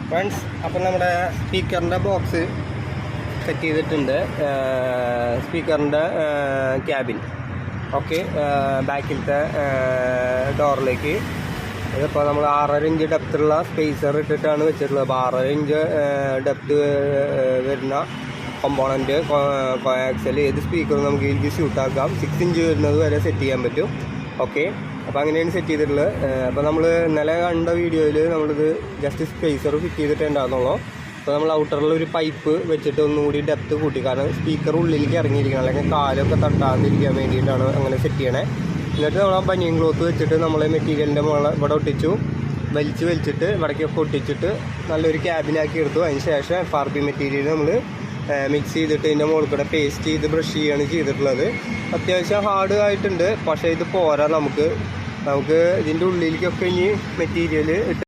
Friends, അപ്പം നമ്മുടെ സ്പീക്കറിൻ്റെ box set ചെയ്തിട്ടുണ്ട്. സ്പീക്കറിൻ്റെ ക്യാബിൻ ഓക്കെ, ബാക്കിലത്തെ ഡോറിലേക്ക്. ഇതിപ്പോൾ നമ്മൾ 6.5 ഇഞ്ച് ഡെപ്തുള്ള സ്പേസർ ഇട്ടിട്ടാണ് വെച്ചിട്ടുള്ളത്. അപ്പോൾ 6.5 ഇഞ്ച് ഡെപ്ത് വരുന്ന കമ്പോണൻറ്റ് കോയാക്സൽ ഏത് സ്പീക്കറും നമുക്ക് ഇതിലേക്ക് സ്യൂട്ടാക്കാം. 6 ഇഞ്ച് വരുന്നത് വരെ സെറ്റ് ചെയ്യാൻ പറ്റും. ഓക്കെ, അപ്പോൾ അങ്ങനെയാണ് സെറ്റ് ചെയ്തിട്ടുള്ളത്. അപ്പോൾ നമ്മൾ ഇന്നലെ കണ്ട വീഡിയോയിൽ നമ്മളിത് ജസ്റ്റ് സ്പേസർ ഫിറ്റ് ചെയ്തിട്ടുണ്ടാകുന്നുള്ളൂ. അപ്പോൾ നമ്മൾ ഔട്ടറിൽ ഒരു പൈപ്പ് വെച്ചിട്ട് ഒന്നുകൂടി ഡെപ്ത് കൂട്ടി, കാരണം സ്പീക്കർ ഉള്ളിലേക്ക് ഇറങ്ങിയിരിക്കണം, അല്ലെങ്കിൽ കാലൊക്കെ തട്ടാതിരിക്കാൻ വേണ്ടിയിട്ടാണ് അങ്ങനെ സെറ്റ് ചെയ്യണേ. എന്നിട്ട് നമ്മൾ ആ ബനിയൻ ക്ലോത്ത് വെച്ചിട്ട് നമ്മൾ മെറ്റീരിയലിൻ്റെ മുകളിൽ ഇവിടെ ഒട്ടിച്ചു, വലിച്ചിട്ട് ഇവിടേക്കൊക്കെ ഒട്ടിച്ചിട്ട് നല്ലൊരു ക്യാബിനാക്കി എടുത്തു. അതിന് ശേഷം FRP മെറ്റീരിയൽ നമ്മൾ മിക്സ് ചെയ്തിട്ട് ഇതിൻ്റെ മുകളിൽ കൂടെ പേസ്റ്റ് ചെയ്ത് ബ്രഷ് ചെയ്യുകയാണ് ചെയ്തിട്ടുള്ളത്. അത്യാവശ്യം ഹാർഡ് ആയിട്ടുണ്ട്, പക്ഷേ ഇത് പോരാ. നമുക്ക് ഇതിൻ്റെ ഉള്ളിലേക്കൊക്കെ ഇനി മെറ്റീരിയൽ